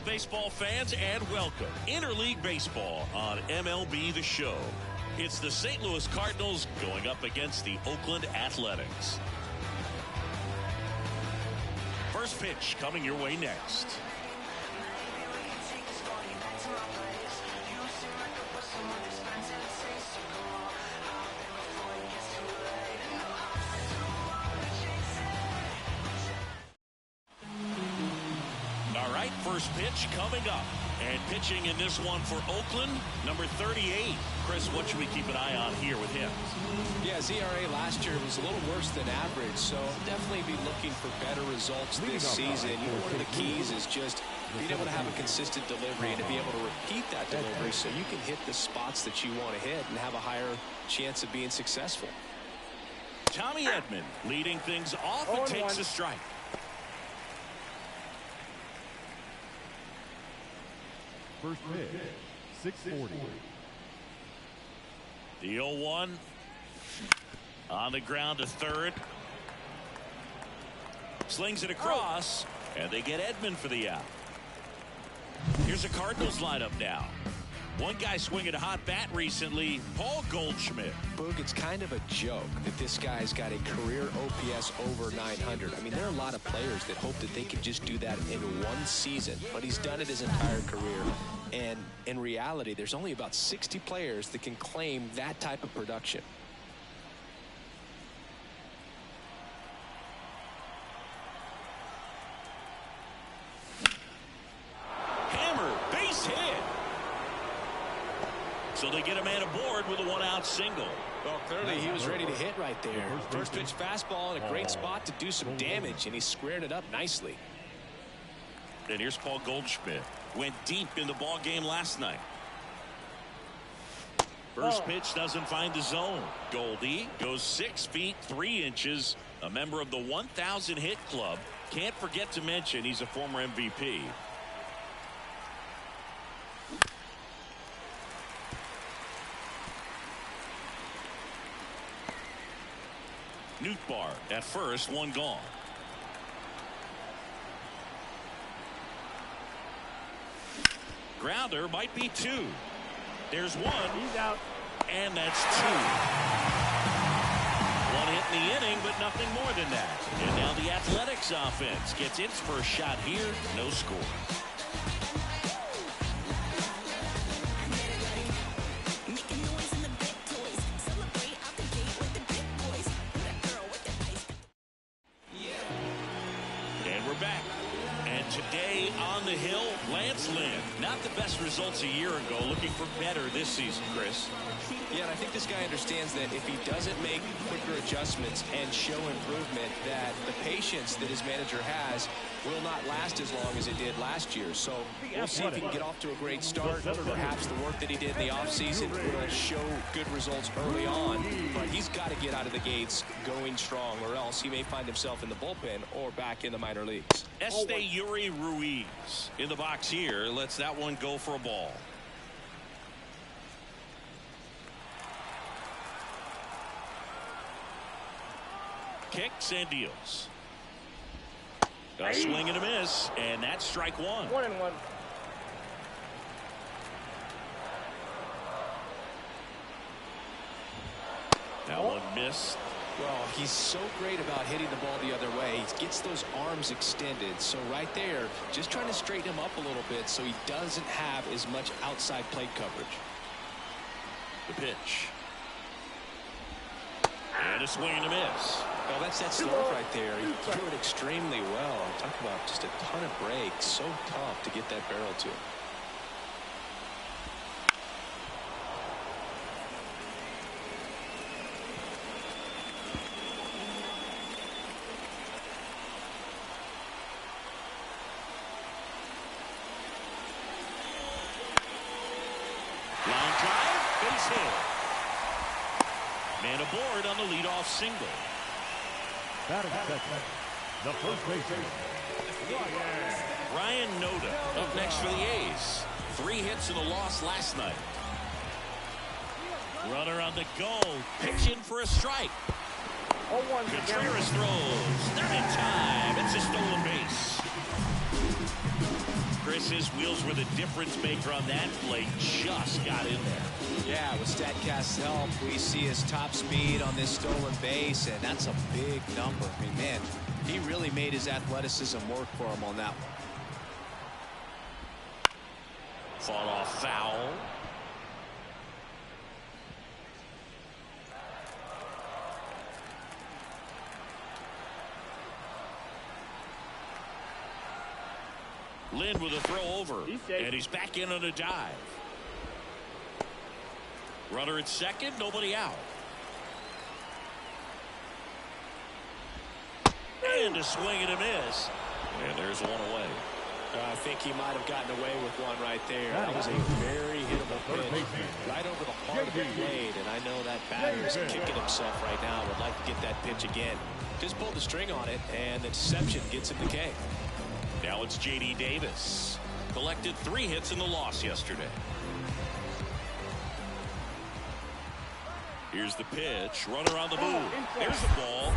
baseball fans, and welcome. Interleague Baseball on MLB The Show. It's the St. Louis Cardinals going up against the Oakland Athletics. First pitch coming your way next. All right, first pitch coming up. And pitching in this one for Oakland, number 38. Chris, what should we keep an eye on here with him? Yeah, his ERA last year was a little worse than average, so definitely be looking for better results this season. You know, one of the keys is just being able to have a consistent delivery and to be able to repeat that delivery so you can hit the spots that you want to hit and have a higher chance of being successful. Tommy Edman leading things off and takes a strike. First pitch, 640. The 0-1 on the ground to third. Slings it across, and they get Edman for the out. Here's a Cardinals lineup now. One guy swinging a hot bat recently, Paul Goldschmidt. Boog, it's kind of a joke that this guy's got a career OPS over 900. I mean, there are a lot of players that hope that they could just do that in one season, but he's done it his entire career. And in reality, there's only about 60 players that can claim that type of production. Hammer, base hit. So they get a man aboard with a one-out single. Well, clearly he was ready to hit right there. First pitch fastball in a great spot to do some damage, and he squared it up nicely. And here's Paul Goldschmidt. Went deep in the ball game last night. First pitch doesn't find the zone. Goldie goes 6 feet 3 inches. A member of the 1,000 hit club. Can't forget to mention he's a former MVP. Nootbaar at first, one gone. Grounder might be 2. There's 1. He's out. And that's 2. 1 hit in the inning, but nothing more than that. And now the Athletics offense gets its first shot here. No score. And we're back. And today on the hill, Lance Lynn. Not the best results a year ago. Looking for better this season, Chris. Yeah, and I think this guy understands that if he doesn't make quicker adjustments and show improvement, that the patience that his manager has will not last as long as it did last year. So we'll see if he can get off to a great start. Perhaps the work that he did in the offseason will show good results early on. But he's got to get out of the gates going strong, or else he may find himself in the bullpen or back in the minor leagues. Yuri Ruiz in the box here. Lets that one go for a ball. Kicks and deals. A swing and a miss, and that's strike 1. 1-1. That one missed. Well, he's so great about hitting the ball the other way. He gets those arms extended. So right there, just trying to straighten him up a little bit so he doesn't have as much outside plate coverage. The pitch. And a swing and a miss. Well, that's that stuff right there. He threw it extremely well. Talk about just a ton of breaks. So tough to get that barrel to him. Line drive, base hit. Man aboard on the leadoff single. Batting second, the first baseman, Ryan Noda up next for the A's. 3 hits and a loss last night. Runner on the go, pitching for a strike. 0-1. Contreras throws, not in time. It's a stolen base. Chris, his wheels were the difference maker on that play. Just got in there. Yeah, with StatCast's help, we see his top speed on this stolen base, and that's a big number. I mean, man, he really made his athleticism work for him on that one. Fall off foul. Lynn with a throw over, and he's back in on a dive. Runner at second, nobody out. And a swing and a miss. And there's one away. I think he might have gotten away with one right there. That was a very hittable pitch right over the heart of the plate, and I know that batter is kicking himself right now. Would like to get that pitch again. Just pulled the string on it, and the deception gets him the K. Now it's J.D. Davis. Collected 3 hits in the loss yesterday. Here's the pitch. Runner on the move. There's the ball.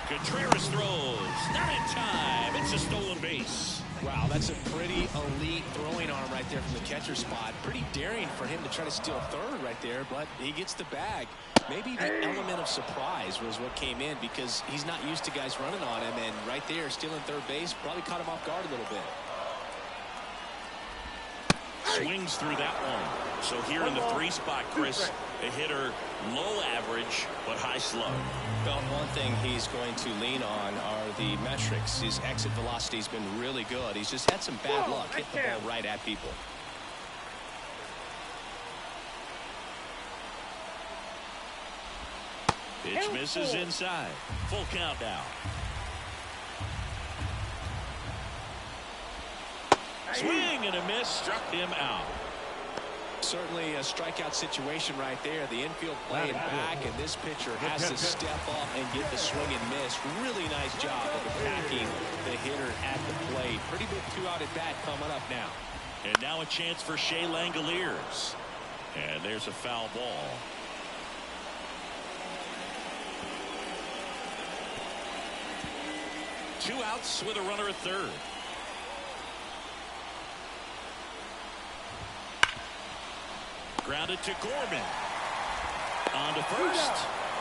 Contreras throws. Not in time. It's a stolen base. Wow, that's a pretty elite throwing arm right there from the catcher spot. Pretty daring for him to try to steal third right there, but he gets the bag. Maybe the element of surprise was what came in because he's not used to guys running on him, and right there, stealing third base probably caught him off guard a little bit. Swings through that one. So here in the 3 spot, Chris, a hitter low average but high slug. Well, one thing he's going to lean on are the metrics. His exit velocity has been really good. He's just had some bad luck hitting the ball right at people. Pitch misses inside. Full count now. Swing and a miss, struck him out. Certainly a strikeout situation right there. The infield playing back, and this pitcher has to step up and get the swing and miss. Really nice job of attacking the hitter at the plate. Pretty big 2-out at bat coming up now. And now a chance for Shea Langoliers. And there's a foul ball. Two outs with a runner at third. Grounded to Gorman. On to first.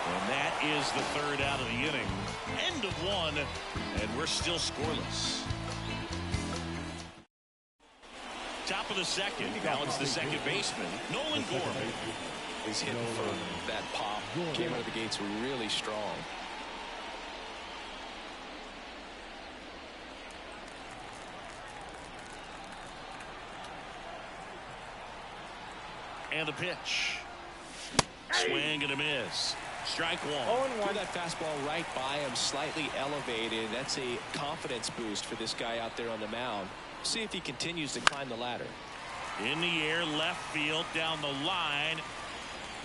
And that is the third out of the inning. End of one. And we're still scoreless. Top of the second. Now it's the second baseman, Nolan Gorman. He's hitting for that pop. Came out of the gates really strong. And the pitch. Swing and a miss. Strike one. Threw that fastball right by him, slightly elevated. That's a confidence boost for this guy out there on the mound. See if he continues to climb the ladder. In the air, left field, down the line.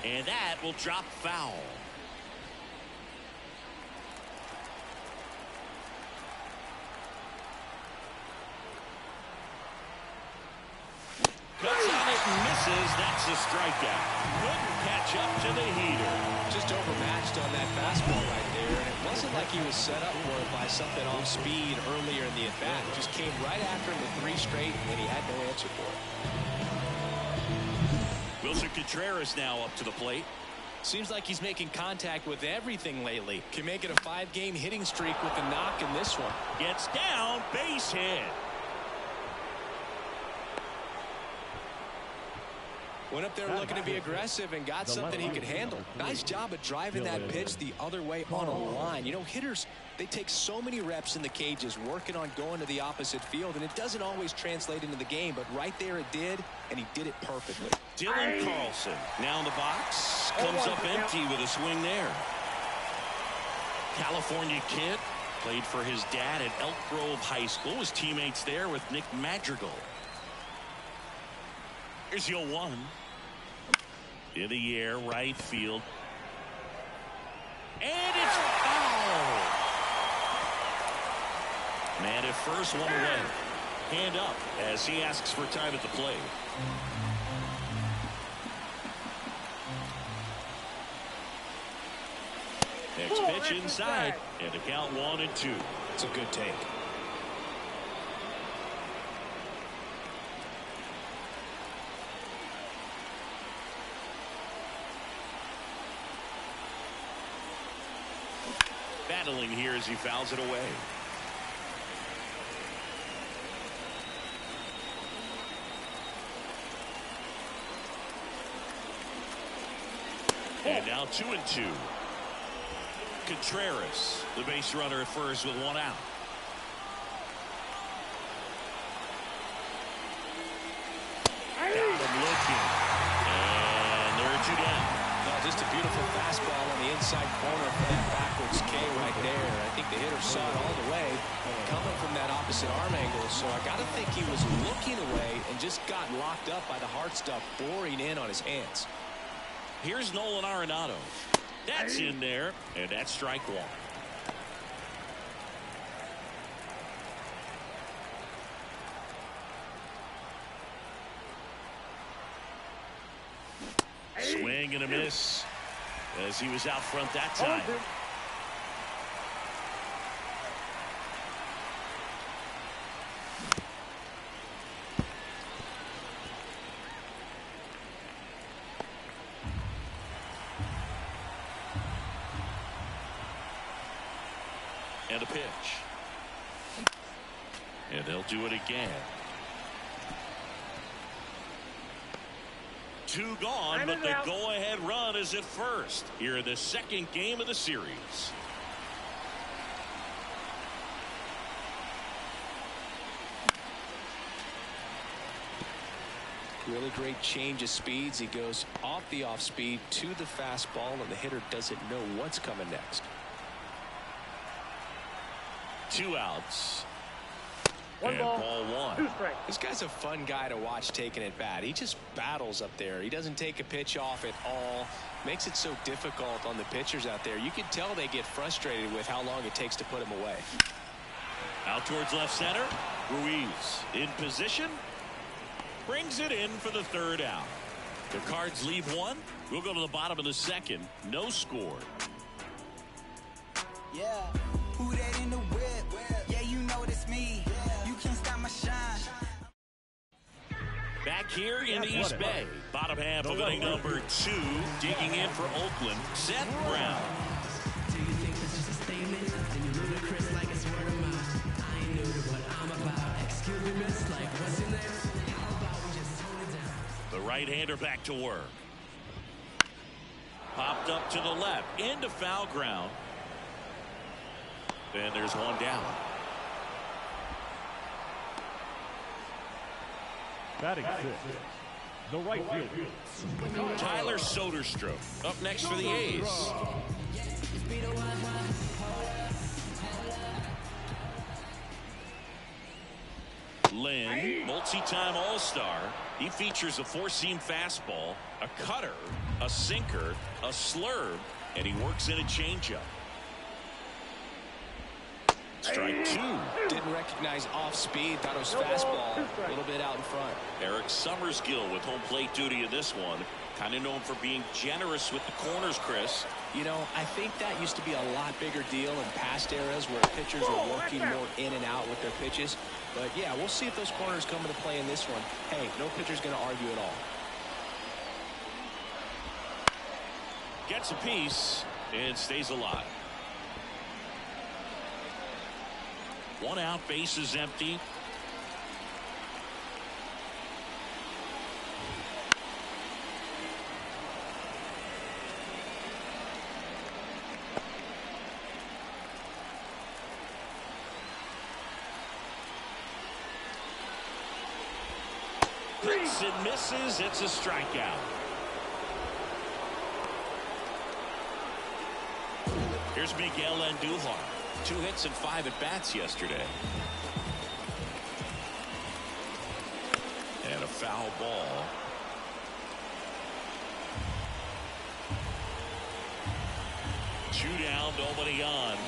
And that will drop foul. Cuts on it and misses. That's a strikeout. Couldn't catch up to the heater. Just overmatched on that fastball right there. And it wasn't like he was set up for it by something off speed earlier in the at-bat. Just came right after him with 3 straight, and he had no answer for it. Wilson Contreras now up to the plate. Seems like he's making contact with everything lately. Can make it a 5-game hitting streak with a knock in this one. Gets down, base hit. Went up there looking to be aggressive and got something he could handle. Nice job of driving that pitch the other way on a line. You know, hitters, they take so many reps in the cages working on going to the opposite field, and it doesn't always translate into the game, but right there it did, and he did it perfectly. Dylan Carlson now in the box. Comes up empty with a swing there. California kid. Played for his dad at Elk Grove High School. His teammates there with Nick Madrigal. Here's the 0-1. In the air, right field. And it's foul. Man at first, one away. Hand up as he asks for time at the plate. Next pitch inside. And the count 1-2. It's a good take. battling here as he fouls it away. And now 2-2. Contreras, the base runner at first with one out. Got him looking. And there are two down. No, just a beautiful fastball on the inside corner for that backwards K right there. I think the hitter saw it all the way coming from that opposite arm angle. So I got to think he was looking away and just got locked up by the hard stuff boring in on his hands. Here's Nolan Arenado. That's in there, and that's strike one. Swing and a miss as he was out front that time. And a pitch. And they'll do it again. Two gone, but the go-ahead run is at first here in the second game of the series. Really great change of speeds. He goes off the off speed to the fastball, and the hitter doesn't know what's coming next. Two outs. One ball, ball one. two strikes. This guy's a fun guy to watch taking at bat. He just battles up there. He doesn't take a pitch off at all. Makes it so difficult on the pitchers out there. You can tell they get frustrated with how long it takes to put him away. Out towards left center. Ruiz in position. Brings it in for the third out. The Cards leave one. We'll go to the bottom of the second. No score. Yeah, who that in the whip? Yeah, you know it's me. You can't stop my shine. Back here in East Bay, bottom half of inning number 2, digging in for Oakland, Seth Brown. Do you think that's just a statement? Then you're ludicrous like it's word of mouth. I ain't new to what I'm about. Excuse me, miss, like what's in there? How about we just tone it down? The right-hander back to work. Popped up to the left, into foul ground. And there's one down. Batting sixth, the right fielder, Tyler Soderstrom up next for the A's. Lynn, multi-time All-Star. He features a four-seam fastball, a cutter, a sinker, a slurve, and he works in a changeup. Strike two. Didn't recognize off speed. Thought it was fastball. A little bit out in front. Eric Summerskill with home plate duty in this one. Kind of known for being generous with the corners, Chris. You know, I think that used to be a lot bigger deal in past eras where pitchers were working more in and out with their pitches. But yeah, we'll see if those corners come into play in this one. Hey, no pitcher's going to argue at all. Gets a piece and stays alive. One out, base is empty. Hits and misses. It's a strikeout. Here's Miguel Andujar. 2 hits and 5 at-bats yesterday. And a foul ball. Two down, nobody on.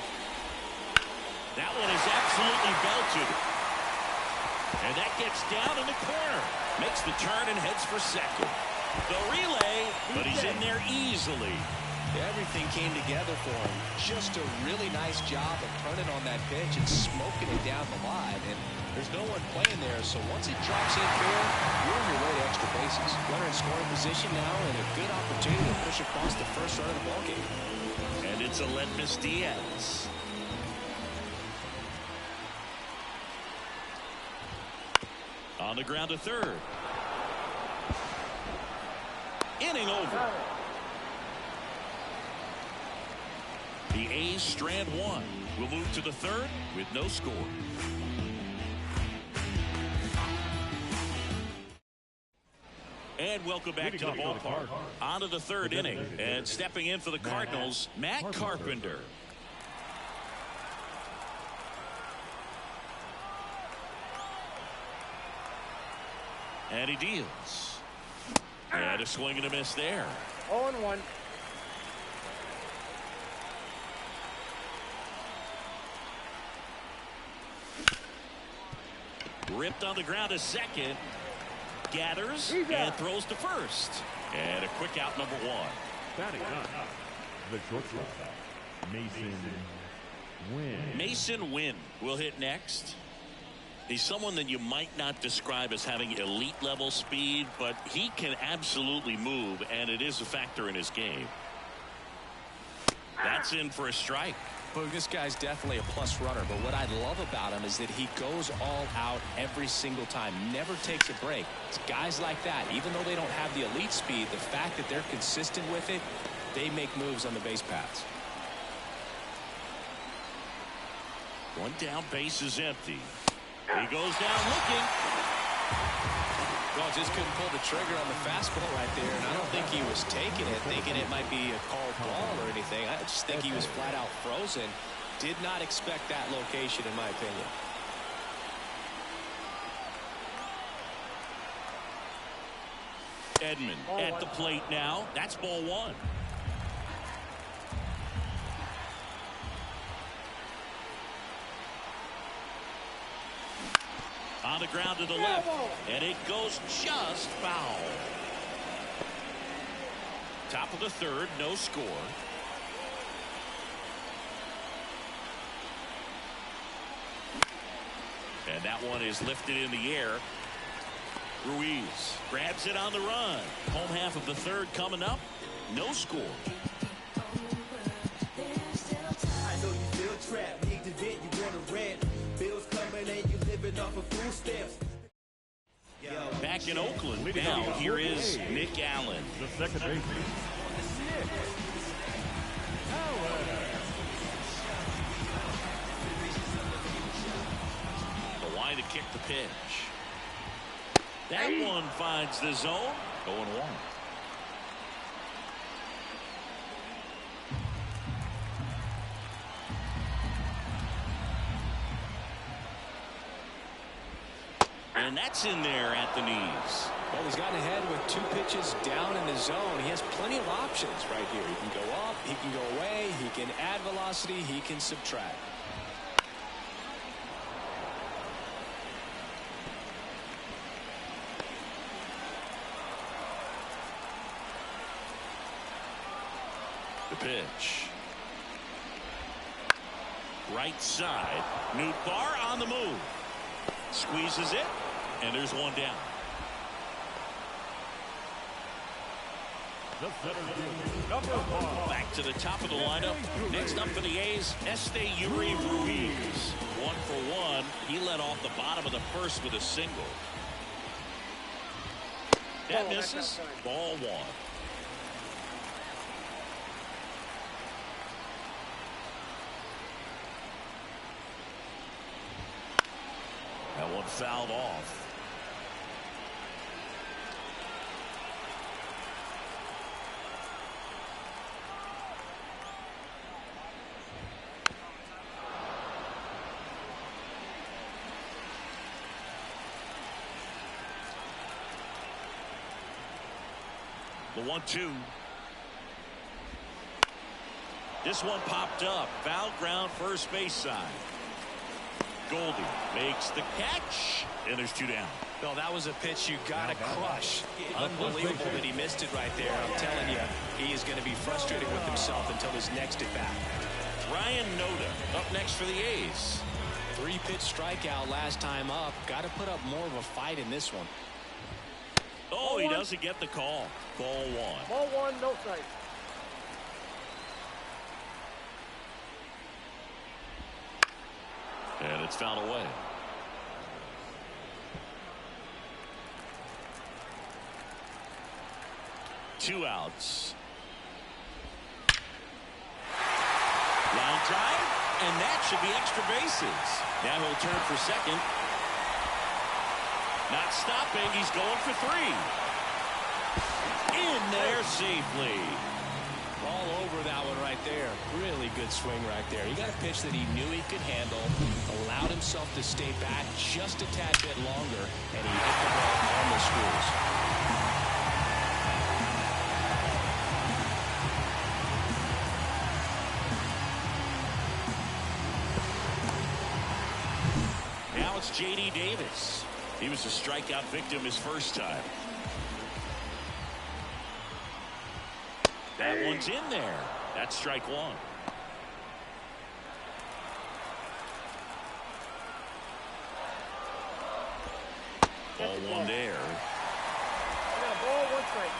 That one is absolutely belted. And that gets down in the corner. Makes the turn and heads for second. The relay, but he's in there easily. Everything came together for him. Just a really nice job of turning on that pitch and smoking it down the line. And there's no one playing there, so once it drops in fair, you're on your way to extra bases. Runner in scoring position now, and a good opportunity to push across the first run of the ballgame. And it's Aledmys Diaz. On the ground to third. Inning over. The A's strand one. We'll move to the third with no score. And welcome back to the ballpark. On to the third inning. And stepping in for the Cardinals, Matt Carpenter. And he deals. And a swing and a miss there. 0-1. Ripped on the ground to second. Gathers and throws to first. And a quick out, number one. Batting up, the shortstop, Mason Wynn. Mason Wynn will hit next. He's someone that you might not describe as having elite level speed, but he can absolutely move, and it is a factor in his game. That's in for a strike. Well, this guy's definitely a plus runner, but what I love about him is that he goes all out every single time, never takes a break. It's guys like that, even though they don't have the elite speed, the fact that they're consistent with it, they make moves on the base paths. One down, base is empty. He goes down looking. Well, just couldn't pull the trigger on the fastball right there, and I don't think he was taking it, thinking it might be a called ball or anything. I just think he was flat out frozen. Did not expect that location, in my opinion. Edman at the plate now. That's ball one. On the ground to the left, and it goes just foul. Top of the third, no score. And that one is lifted in the air. Ruiz grabs it on the run. Home half of the third coming up, no score. I know you feel trapped, need to vent, you want to rent. Bills coming and you living off of food stamps. Back in Oakland now, here is Nick Allen. The second baseman, Nick Allen. The line to kick the pitch. That one finds the zone. 0-1. And that's in there at the knees. Well, he's gotten ahead with 2 pitches down in the zone. He has plenty of options right here. He can go up, he can go away, he can add velocity, he can subtract. The pitch. Right side. Nootbaar on the move. Squeezes it. And there's one down. The center fielder, number 1. Back to the top of the lineup. Next up for the A's, Yuri Ruiz. 1 for 1. He led off the bottom of the first with a single. That misses. Ball 1. That one fouled off. The 1-2. This one popped up. Foul ground, first base side. Goldie makes the catch, and there's 2 down. Well, that was a pitch you got to crush. Unbelievable that he missed it right there. I'm telling you, he is going to be frustrated with himself until his next at-bat. Ryan Noda up next for the A's. 3-pitch strikeout last time up. Got to put up more of a fight in this one. Oh, he doesn't get the call. Ball 1. Ball 1, no strike. And it's fouled away. 2 outs. Line drive, and that should be extra bases. Now he'll turn for second. Not stopping. He's going for 3. In there safely. All over that one right there. Really good swing right there. He got a pitch that he knew he could handle, allowed himself to stay back just a tad bit longer, and he hit the ball on the screws. Now it's J.D. Davis. He was a strikeout victim his first time. That one's in there. That's strike 1. Ball 1 there. I got a ball, 1 strike.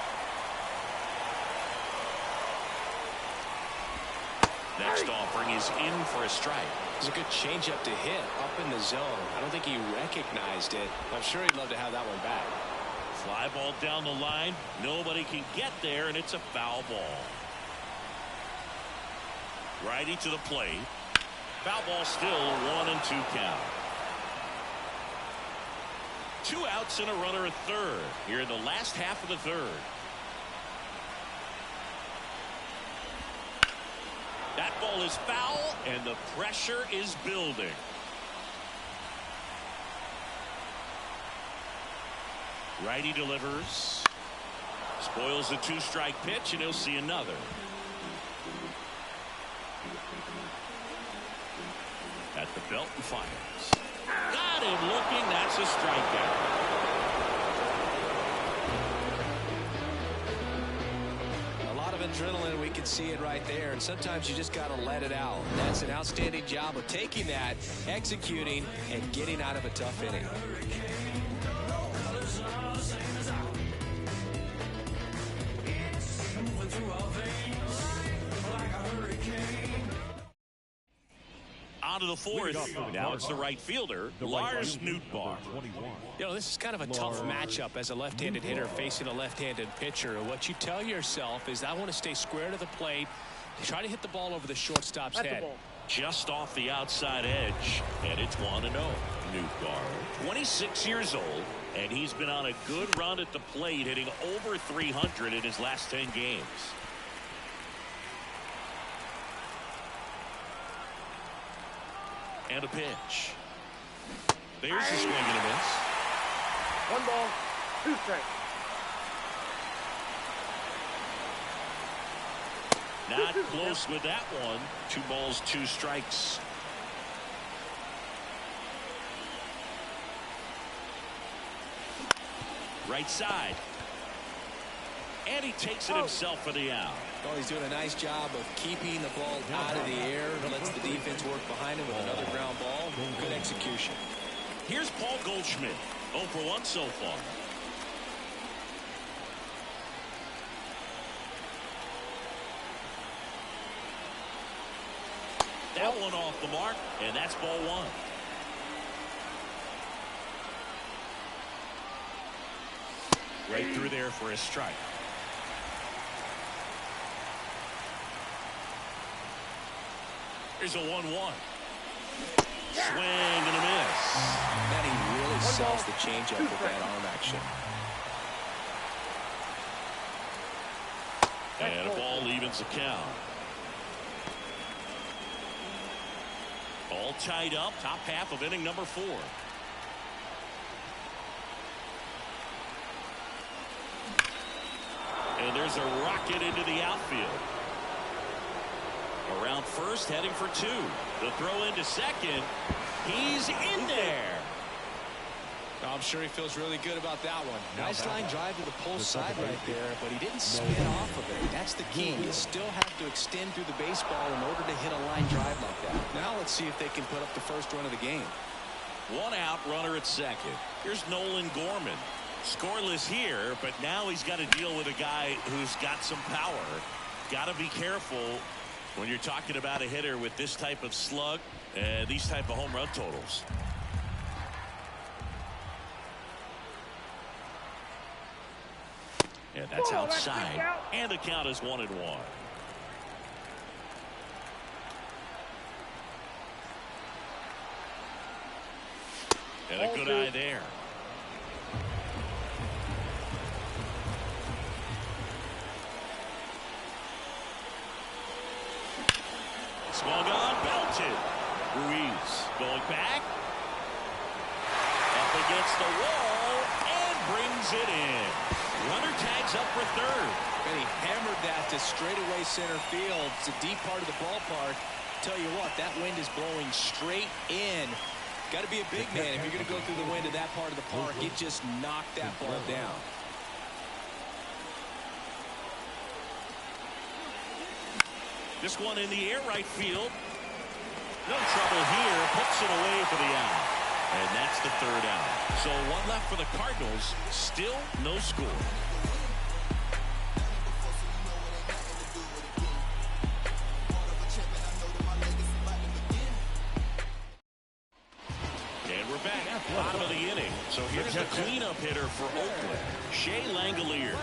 Next offering is in for a strike. It's a good changeup to hit up in the zone. I don't think he recognized it. I'm sure he'd love to have that one back. Fly ball down the line. Nobody can get there, and it's a foul ball. Righty to the plate. Foul ball still, 1-2 count. 2 outs and a runner at third here in the last half of the third. That ball is foul, and the pressure is building. Righty delivers. Spoils the 2-strike pitch, and he'll see another. At the belt and fires. Got him looking. That's a strikeout. A lot of adrenaline. We can see it right there. And sometimes you just got to let it out. That's an outstanding job of taking that, executing, and getting out of a tough inning. On to the fourth. Now it's the right fielder, Lars Nootbaar. You know, this is kind of a tough matchup as a left-handed hitter facing a left-handed pitcher. What you tell yourself is, I want to stay square to the plate, try to hit the ball over the shortstop's head. Just off the outside edge, and it's 1-0. Nootbaar, 26 years old, and he's been on a good run at the plate, hitting over 300 in his last 10 games. And a pitch. There's a swing and a miss. 1 ball, 2 strikes. Not close with that one. 2 balls, 2 strikes. Right side. And he takes it himself for the out. Well, he's doing a nice job of keeping the ball out of the air. Lets the defense work behind him with another ground ball. Good execution. Here's Paul Goldschmidt. 0 for 1 so far. That one off the mark, and that's ball 1. Right through there for a strike. Here's a 1-1. Swing and a miss. That he really sells the changeup with that arm action. And a ball evens the count. All tied up, top half of inning number 4. And there's a rocket into the outfield. Around first, heading for 2. The throw into second. He's in there. I'm sure he feels really good about that one. Nice line drive to the pull side right there, but he didn't spin off of it. That's the key. You still have to extend through the baseball in order to hit a line drive like that. Now let's see if they can put up the first run of the game. 1 out, runner at second. Here's Nolan Gorman. Scoreless here, but now he's got to deal with a guy who's got some power. Got to be careful when you're talking about a hitter with this type of slug, these type of home run totals. And that's outside. And the count is 1-1. And a good eye there. Swung on, belted. Ruiz going back. Up against the wall and brings it in. Runner tags up for third. And he hammered that to straightaway center field. It's a deep part of the ballpark. Tell you what, that wind is blowing straight in. Got to be a big man if you're going to go through the wind of that part of the park. It just knocked that ball down. This one in the air right field. No trouble here. Puts it away for the out. And that's the third out. So one left for the Cardinals. Still no score. And we're back. Bottom of the inning. So here's the cleanup hitter for Oakland, Shea Langoliers.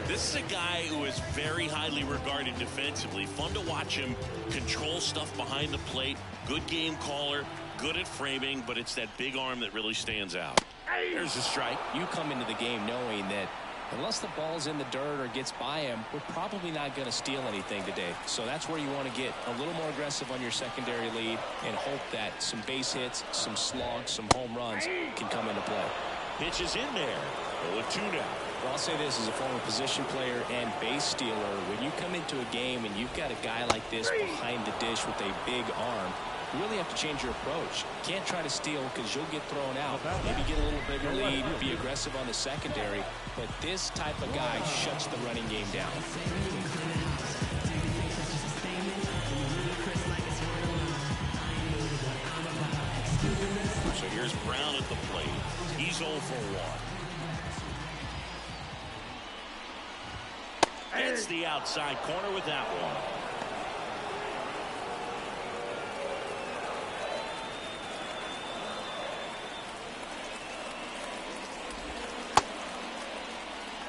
This is a guy who is very highly regarded defensively. Fun to watch him control stuff behind the plate. Good game caller. Good at framing, but it's that big arm that really stands out. There's a strike. You come into the game knowing that unless the ball's in the dirt or gets by him, we're probably not going to steal anything today. So that's where you want to get a little more aggressive on your secondary lead and hope that some base hits, some slugs, some home runs can come into play. Pitch is in there. 0-2 now. Well, I'll say this as a former position player and base stealer. When you come into a game and you've got a guy like this behind the dish with a big arm, you really have to change your approach. You can't try to steal because you'll get thrown out. Maybe get a little bigger lead, be aggressive on the secondary. But this type of guy shuts the running game down. So here's Brown at the plate. He's 0 for 1. It's the outside corner with that one.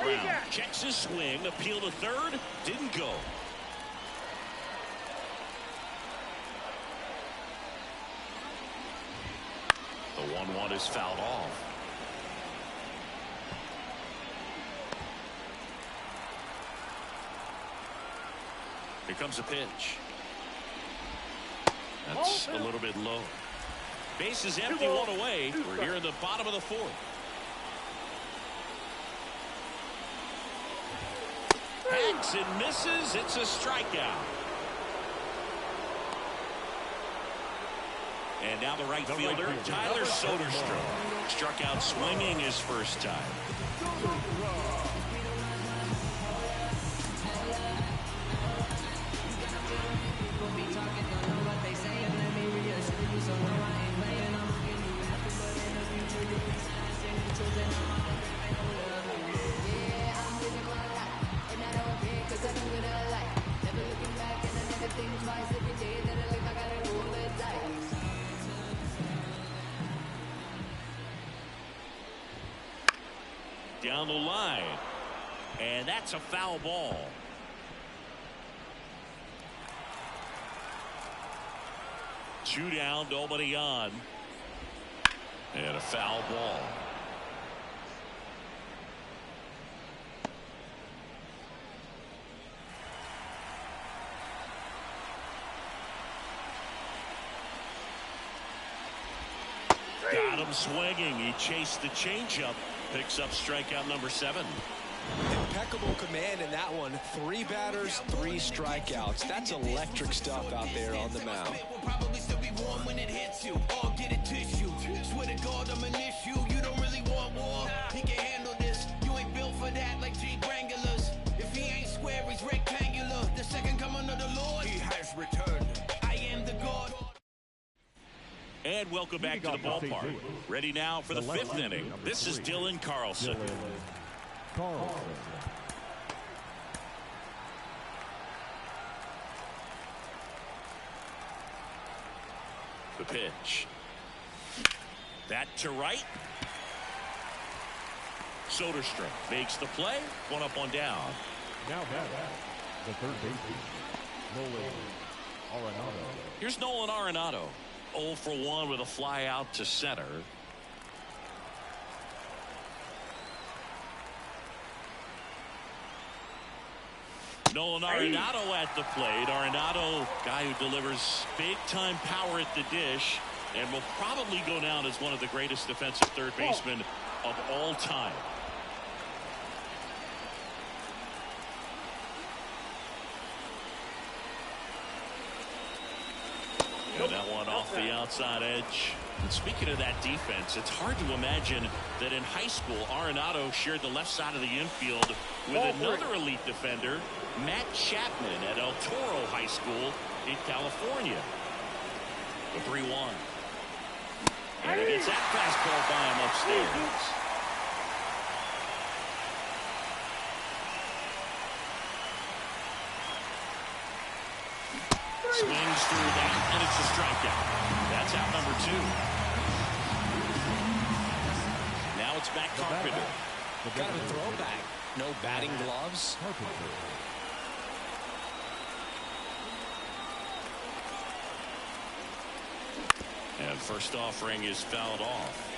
Brown checks his swing, appeal to third, didn't go. The 1-1 is fouled off. Here comes a pitch. That's a little bit low. Base is empty, one away. We're here in the bottom of the fourth. Hacks and misses. It's a strikeout. And now the right fielder, Tyler Soderstrom, struck out swinging his first time. Down the line, and that's a foul ball. Two down, nobody on, and a foul ball. Got him swinging. He chased the changeup. Picks up strikeout number 7. Impeccable command in that one. 3 batters, 3 strikeouts. That's electric stuff out there on the mound. Will probably still be warm when it hits you. Or get a tissue. Swear to God, I'm an issue. You don't really want war. He can handle this. You ain't built for that like G Grangulas. If he ain't square, he's rectangular. The second coming of the Lord, he has returned. I am the God. And welcome back to the ballpark. Ready now for the 5th inning. This is Dylan Carlson. The pitch. That to right. Soderstrom makes the play. One up, one down. Now batting, the third baseman, Nolan Arenado. Here's Nolan Arenado. 0 for 1 with a fly out to center. Nolan Arenado at the plate. Arenado, guy who delivers big-time power at the dish and will probably go down as one of the greatest defensive third basemen of all time. And that one off the outside edge. And speaking of that defense, it's hard to imagine that in high school Arenado shared the left side of the infield with another elite defender, Matt Chapman, at El Toro High School in California. The 3-1. And he gets that fastball by him upstairs. Swings through that, and it's a strikeout. That's out number 2. Now it's back Carpenter. Kind of a throwback. No batting gloves. And first offering is fouled off.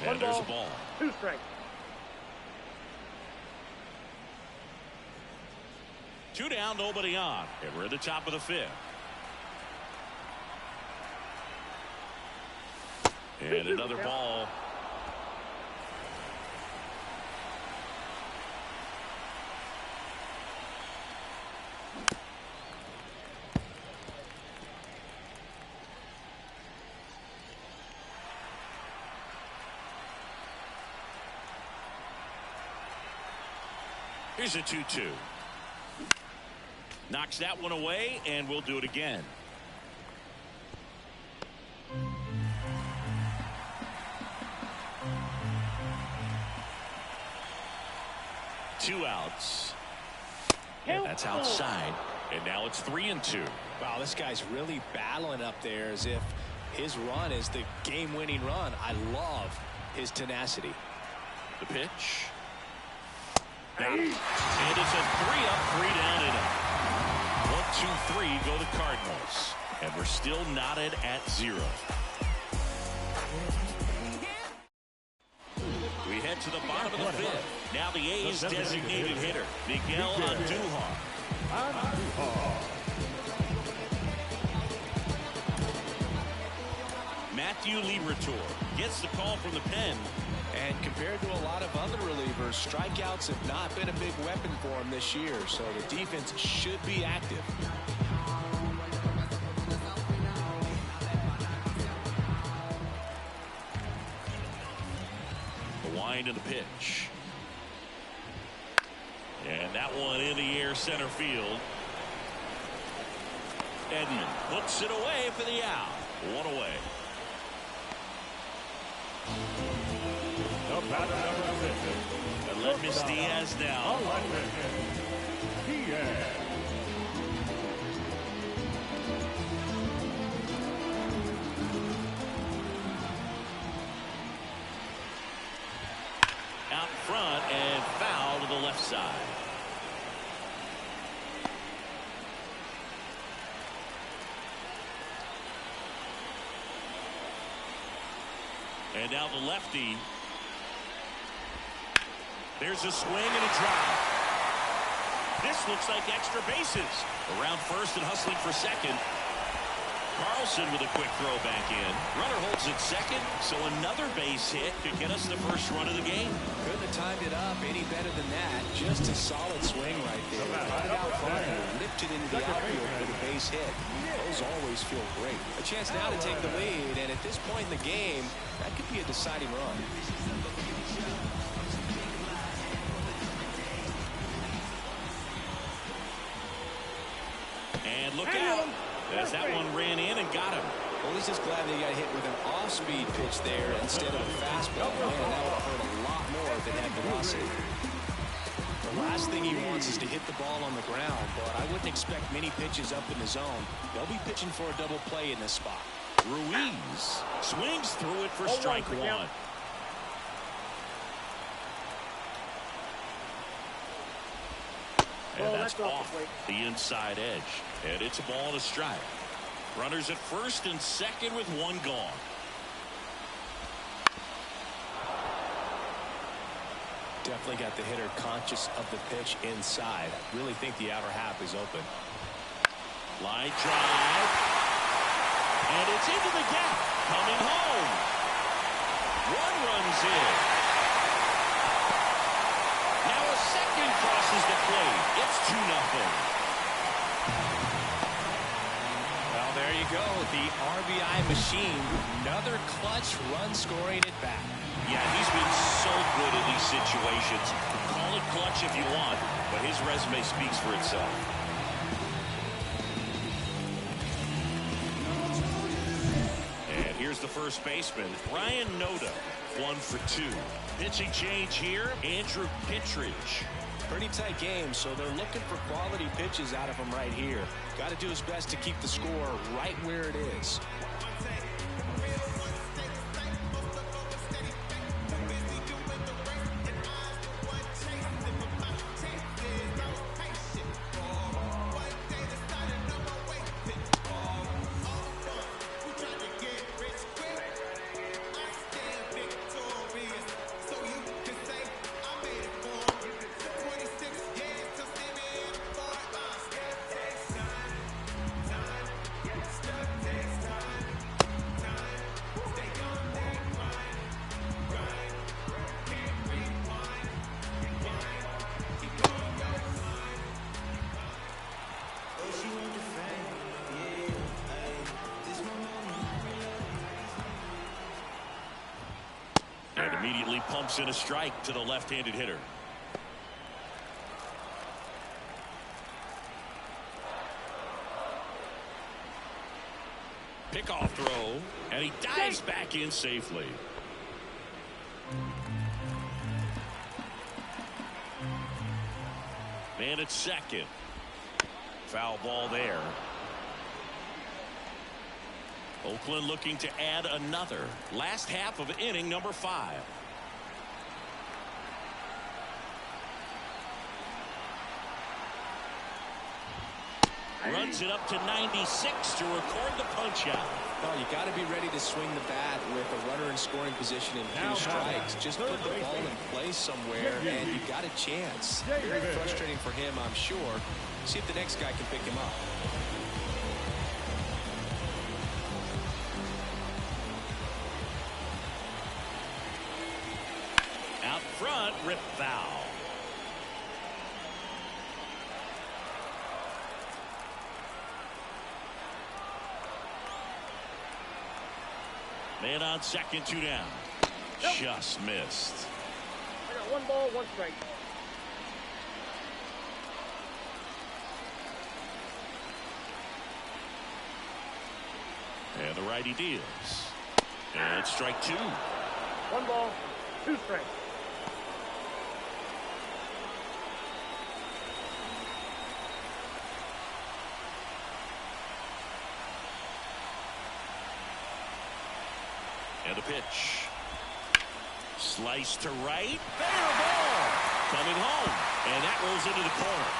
And there's a ball. 2 strikes. 2 down, nobody on. And we're at the top of the 5th. And another ball. Here's a 2-2. Knocks that one away, and we'll do it again. Two outs. And that's outside. And now it's 3-2. Wow, this guy's really battling up there as if his run is the game-winning run. I love his tenacity. The pitch. Got it. And it's a 3-up, 3-down inning. 1, 2, 3 go the Cardinals. And we're still knotted at 0. We head to the bottom of the 5th. Now the A's designated hitter, Miguel Andujar. Matthew Liberatore gets the call from the pen. And compared to a lot of other relievers, strikeouts have not been a big weapon for him this year, so the defense should be active. The wind and the pitch. And that one in the air center field. Edman puts it away for the out. 1 away. The batter number 6. Aledmys Diaz now. Diaz. Out in front and foul to the left side. And now the lefty. There's a swing and a drive. This looks like extra bases. Around first and hustling for second. Carlson with a quick throw back in. Runner holds at second, so another base hit could get us the first run of the game. Couldn't have timed it up any better than that. Just a solid swing right there. Got it out front and lifted into the outfield for the base hit. Those always feel great. A chance now to take the lead, and at this point in the game, that could be a deciding run. And look out, as that one ran in and got him. Well, he's just glad they got hit with an off-speed pitch there instead of a fastball. Man, that would have hurt a lot more if it had velocity. The last thing he wants is to hit the ball on the ground, but I wouldn't expect many pitches up in the zone. They'll be pitching for a double play in this spot. Ruiz swings through it for strike one. And that's off the inside edge. And it's a ball and a strike. Runners at first and second with one gone. Definitely got the hitter conscious of the pitch inside. Really think the outer half is open. Line drive. And it's into the gap. Coming home. One runs in. Now a second crosses the plate. It's 2-0. Well, there you go. The RBI machine. Another clutch run scoring at bat. Yeah, he's been so good in these situations. Call it clutch if you want, but his resume speaks for itself. And here's the first baseman, Ryan Noda, 1 for 2. Pitching change here, Andrew Kittredge. Pretty tight game, so they're looking for quality pitches out of him right here. Got to do his best to keep the score right where it is. Immediately pumps in a strike to the left-handed hitter. Pickoff throw, and he dives back in safely. Man at second. Foul ball there. Oakland looking to add another. Last half of inning number 5. Runs it up to 96 to record the punch out. Well, you got to be ready to swing the bat with a runner in scoring position and 2 strikes. Just put the ball in place somewhere and you got a chance. Very frustrating for him, I'm sure. See if the next guy can pick him up. Out front, rip foul. Man on second, 2 down. Just missed. I got 1 ball, 1 strike. And the righty deals. And strike 2. 1 ball, 2 strikes. And a pitch. Slice to right. Fair ball. Coming home. And that rolls into the corner.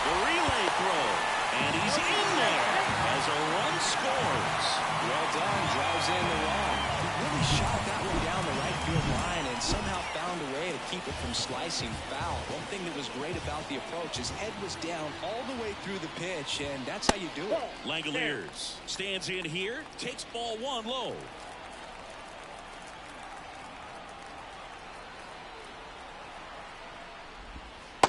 The relay throw. And he's in there as a run scores. Well done. Drives in the run. He really shot that one down the right field line and somehow found a way to keep it from slicing foul. One thing that was great about the approach, his head was down all the way through the pitch, and that's how you do it. Langoliers stands in here, takes ball 1 low.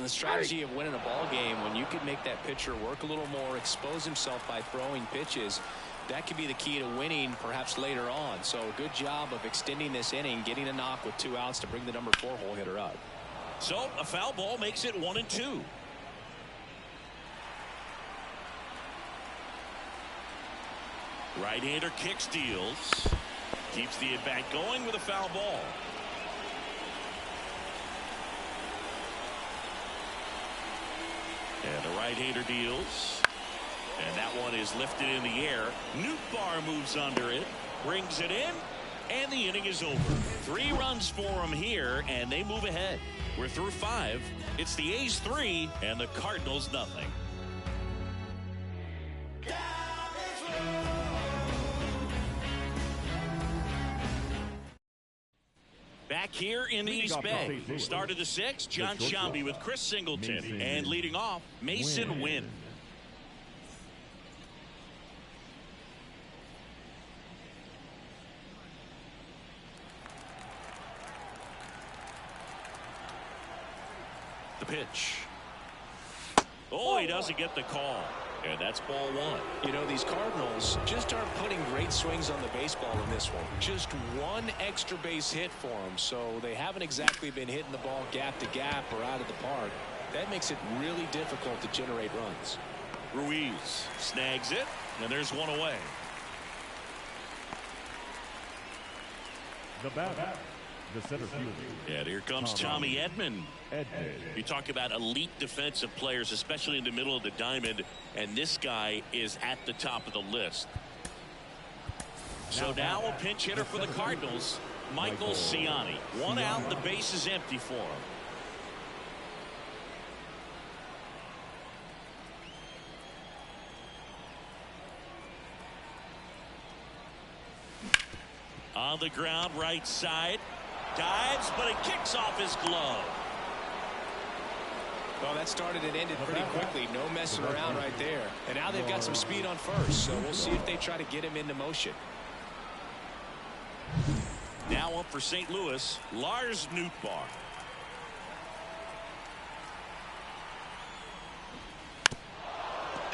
The strategy of winning a ball game, when you can make that pitcher work a little more, expose himself by throwing pitches, that could be the key to winning perhaps later on. So good job of extending this inning, getting a knock with 2 outs to bring the number 4 hole hitter up. So a foul ball makes it 1-2. Right-hander kick steals. Keeps the at-bat going with a foul ball. And the right-hander deals. And that one is lifted in the air. Nootbaar moves under it. Brings it in. And the inning is over. 3 runs for them here, and they move ahead. We're through 5. It's the A's 3 and the Cardinals nothing. Back here in the East Bay. Start of the 6th, John Sciambi with Chris Singleton. And leading off, Mason Wynn. The pitch. Oh, he doesn't get the call. And that's ball 1. You know, these Cardinals just aren't putting great swings on the baseball in this one. Just one extra base hit for them, so they haven't exactly been hitting the ball gap to gap or out of the park. That makes it really difficult to generate runs. Ruiz snags it, and there's one away. The batter, the center fielder. And here comes Tommy Edman. You talk about elite defensive players, especially in the middle of the diamond, and this guy is at the top of the list. So now a pinch hitter for the Cardinals, Michael Ciani. 1 out, the base is empty for him. On the ground, right side. Dives, but it kicks off his glove. Well, that started and ended pretty quickly. No messing around right there. And now they've got some speed on first, so we'll see if they try to get him into motion. Now up for St. Louis, Lars Nootbaar.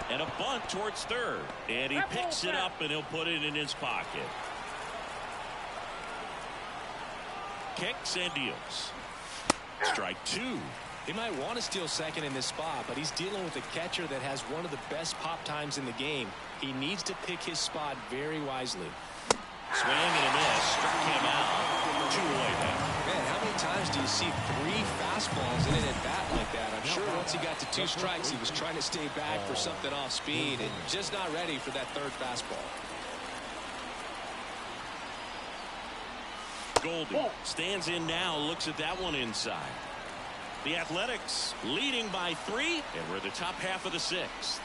And a bunt towards third. And he picks it up, and he'll put it in his pocket. Kicks and deals. Strike 2. He might want to steal second in this spot, but he's dealing with a catcher that has one of the best pop times in the game. He needs to pick his spot very wisely. Swing and a miss. Struck him out. 2 away now. Man, how many times do you see 3 fastballs in an at-bat like that? I'm sure once he got to 2 strikes, he was trying to stay back for something off speed and just not ready for that 3rd fastball. Goldie stands in now, looks at that one inside. The Athletics leading by 3, and we're at the top half of the 6th.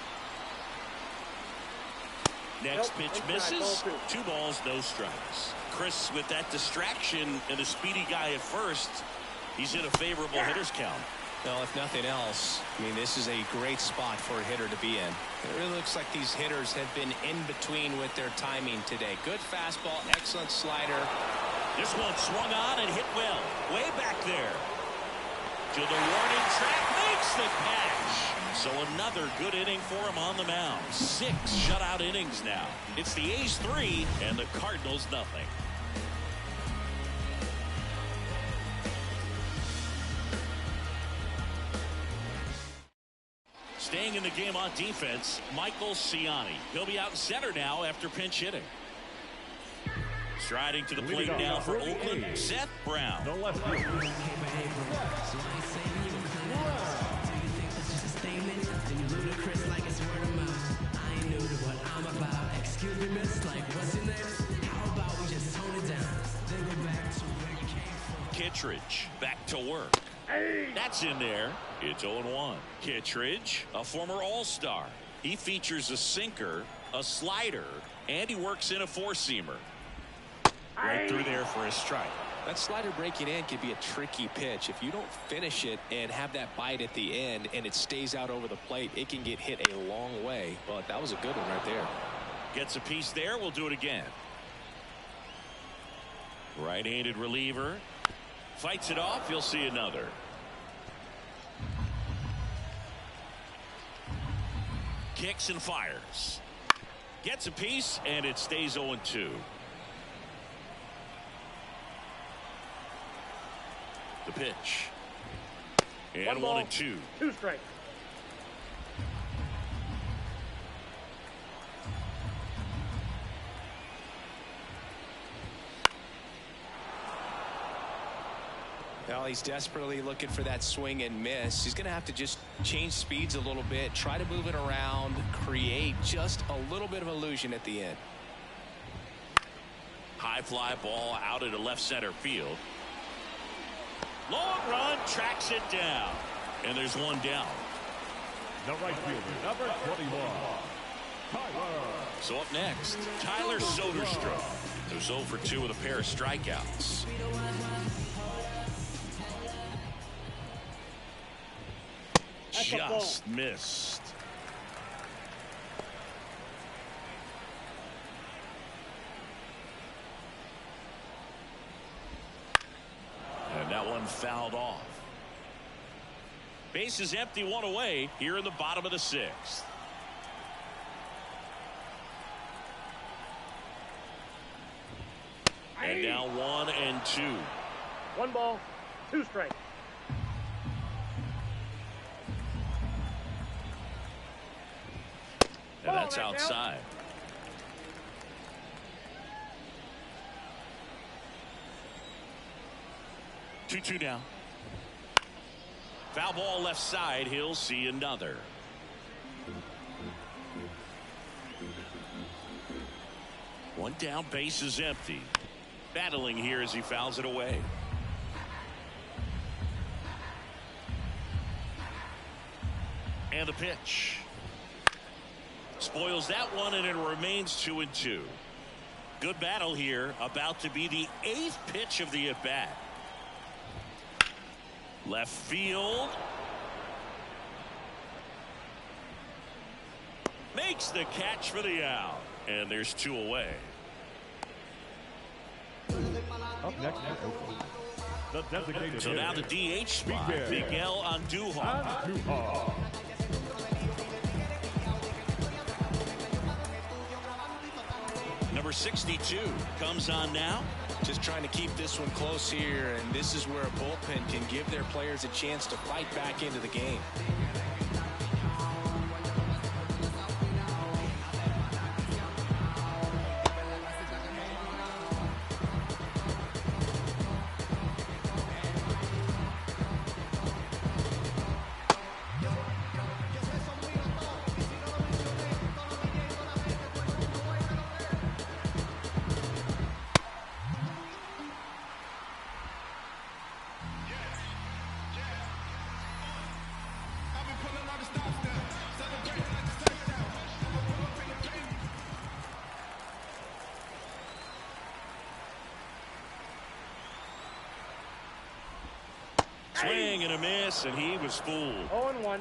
Next pitch misses. 2 balls, no strikes. Chris, with that distraction and a speedy guy at first, he's in a favorable hitter's count. Well, if nothing else, I mean, this is a great spot for a hitter to be in. It really looks like these hitters have been in between with their timing today. Good fastball, excellent slider. This one swung on and hit well. Way back there. To the warning track, makes the catch. So another good inning for him on the mound. 6 shutout innings now. It's the A's 3 and the Cardinals nothing. Staying in the game on defense, Michael Ciani. He'll be out in center now after pinch hitting. Striding to the plate now for Oakland, Seth Brown. No left field. Kittredge back to work. That's in there. It's 0-1. Kittredge, a former All-Star. He features a sinker, a slider, and he works in a 4-seamer. Right through there for a strike. That slider breaking in can be a tricky pitch. If you don't finish it and have that bite at the end and it stays out over the plate, it can get hit a long way. But that was a good one right there. Gets a piece there. We'll do it again. Right-handed reliever. Fights it off. You'll see another. Kicks and fires. Gets a piece, and it stays 0-2. The pitch. And 1-2. 2 strikes. Well, he's desperately looking for that swing and miss. He's going to have to just change speeds a little bit, try to move it around, create just a little bit of illusion at the end. High fly ball out into left center field. Long run, tracks it down. And there's one down. The right fielder, number 21, Tyler. So up next, Tyler Soderstrom, who's 0 for 2 with a pair of strikeouts. Just missed. And that one fouled off. Base is empty, one away here in the bottom of the 6th. And now 1 and 2. 1 ball, 2 strikes. And that's outside. Two now. Foul ball left side. He'll see another. One down, base is empty. Battling here as he fouls it away. And the pitch. Spoils that one, and it remains 2 and 2. Good battle here. About to be the 8th pitch of the at-bat. Left field. Makes the catch for the out. And there's 2 away. Up next, the designated So now the DH spot, Miguel Andujar. Number 62 comes on now. Just trying to keep this one close here, and this is where a bullpen can give their players a chance to fight back into the game. Swing and a miss, and he was fooled. 0-1.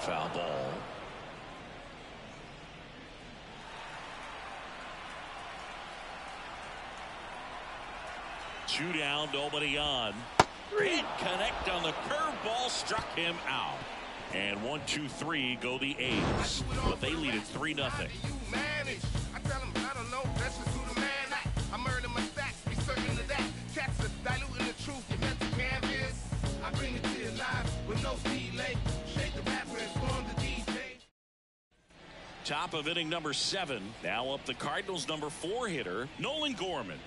Foul ball. Two down, nobody on. Hit connect on the curveball, struck him out. And 1, 2, 3 go the A's, but they lead it 3-0. I tell him, I don't know, that's just who the man at. I murder my stacks, be certain of that. Cats are diluting the truth, you got the canvas. I bring it to your life with no delay. Shake the rapper and form the DJ. Top of inning number 7. Now up the Cardinals number 4 hitter, Nolan Gorman.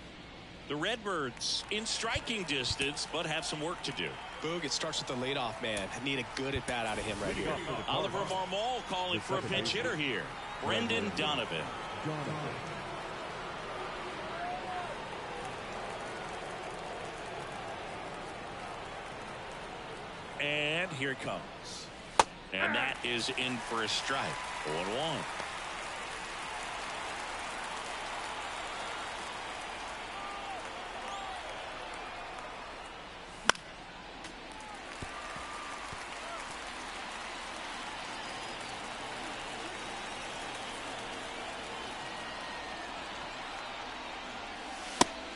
The Redbirds in striking distance, but have some work to do. Boog, it starts with the leadoff man. I need a good at bat out of him right here. Oliver Marmol calling for a pinch hitter here. Brendan Donovan. And here it comes. And that is in for a strike. 0-1.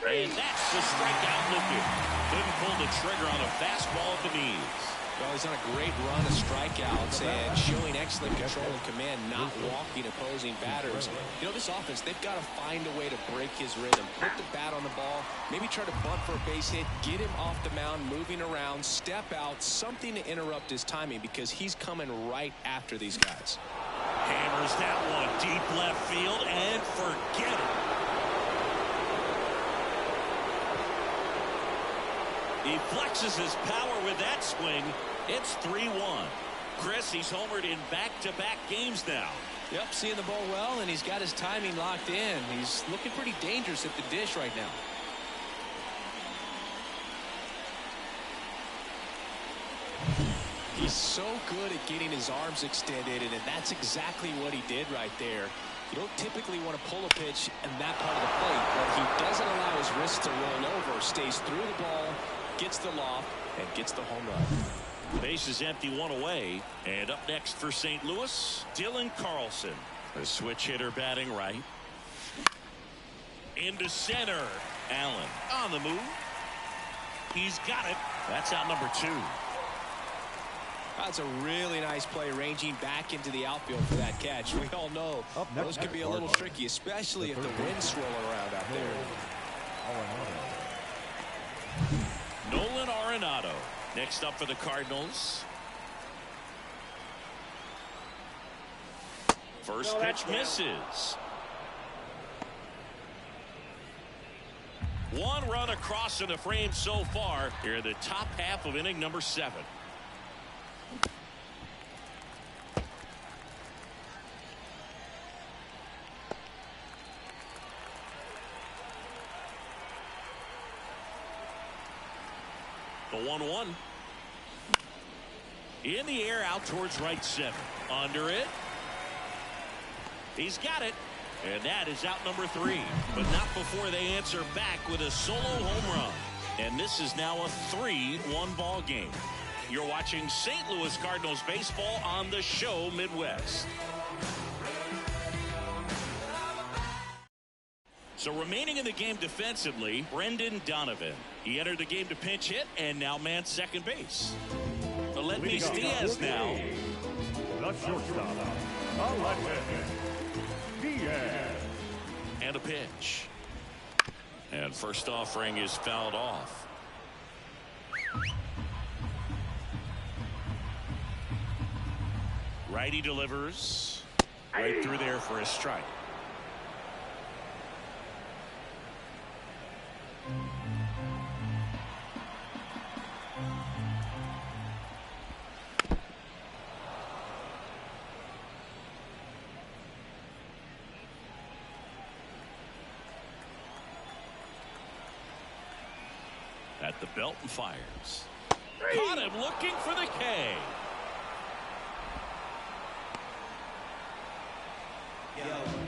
And that's the strikeout looking. Couldn't pull the trigger on a fastball at the knees. Well, he's on a great run of strikeouts and showing excellent control and command, not walking opposing batters. You know, this offense, they've got to find a way to break his rhythm. Put the bat on the ball, maybe try to bunt for a base hit, get him off the mound, moving around, step out, something to interrupt his timing because he's coming right after these guys. Hammers that one deep left field and forget it. He flexes his power with that swing. It's 3-1. Chris, he's homered in back-to-back games now. Yep, seeing the ball well, and he's got his timing locked in. He's looking pretty dangerous at the dish right now. He's so good at getting his arms extended, and that's exactly what he did right there. You don't typically want to pull a pitch in that part of the plate, but he doesn't allow his wrist to roll over, stays through the ball, gets the loft, and gets the home run. Base is empty, one away. And up next for St. Louis, Dylan Carlson. A switch hitter batting right. Into center. Allen on the move. He's got it. That's out number 2. That's a really nice play, ranging back into the outfield for that catch. We all know those can be a little tricky, especially if the wind's swirling around out there. Nolan Arenado next up for the Cardinals. First pitch misses. One run across in the frame so far here in the top half of inning number 7. The 1-1. In the air out towards right center. Under it. He's got it. And that is out number 3. But not before they answer back with a solo home run. And this is now a 3-1 ball game. You're watching St. Louis Cardinals baseball on the show Midwest. So remaining in the game defensively, Brendan Donovan. He entered the game to pinch hit and now mans second base. Aledmys Diaz now. The shortstop, Aledmys Diaz. And a pitch. And first offering is fouled off. Righty delivers. Right through there for a strike. At the belt and fires. Caught him looking for the K.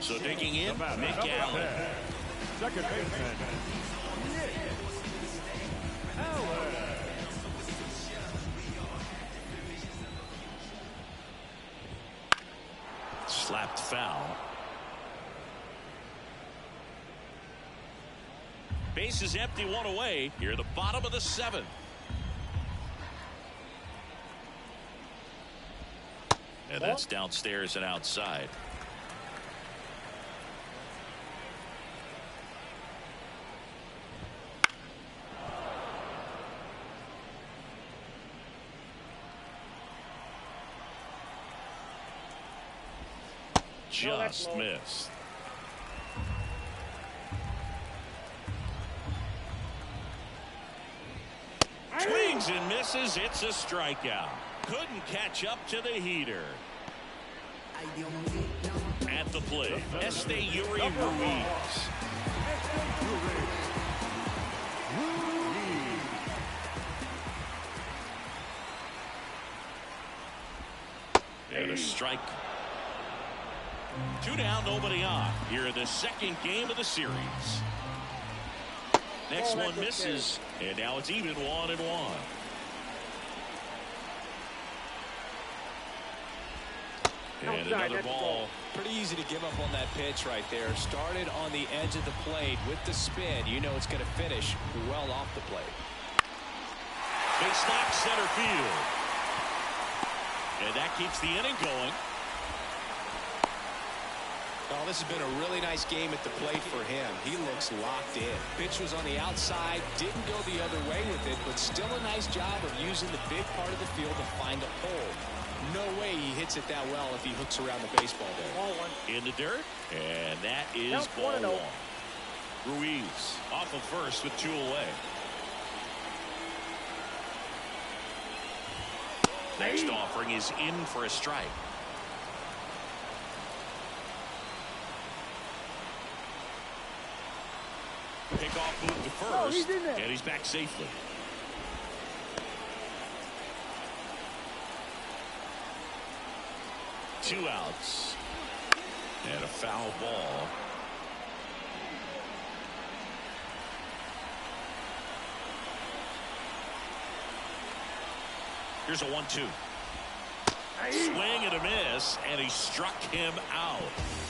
So digging in, Nick Allen. Second baseman, Nick Allen. Slapped foul. Base is empty, one away. Here at the bottom of the 7th. And that's downstairs and outside. Just missed. Swings and misses. It's a strikeout. Couldn't catch up to the heater. At the plate, Esteury Ruiz. And a strike. 2 down, nobody on. Here in the second game of the series. Next one misses, and now it's even 1-1. And another ball. Pretty easy to give up on that pitch right there. Started on the edge of the plate with the spin. You know it's going to finish well off the plate. Base knock center field. And that keeps the inning going. Oh, this has been a really nice game at the plate for him. He looks locked in. Pitch was on the outside, didn't go the other way with it, but still a nice job of using the big part of the field to find a hole. No way he hits it that well if he hooks around the baseball there. Ball one. In the dirt, and that is Count ball 1-0. one. Ruiz off of first with 2 away. Next offering is in for a strike. Pickoff move to first, he's in there. and he's back safely. Two outs, and a foul ball. Here's a 1-2. Swing and a miss, and he struck him out.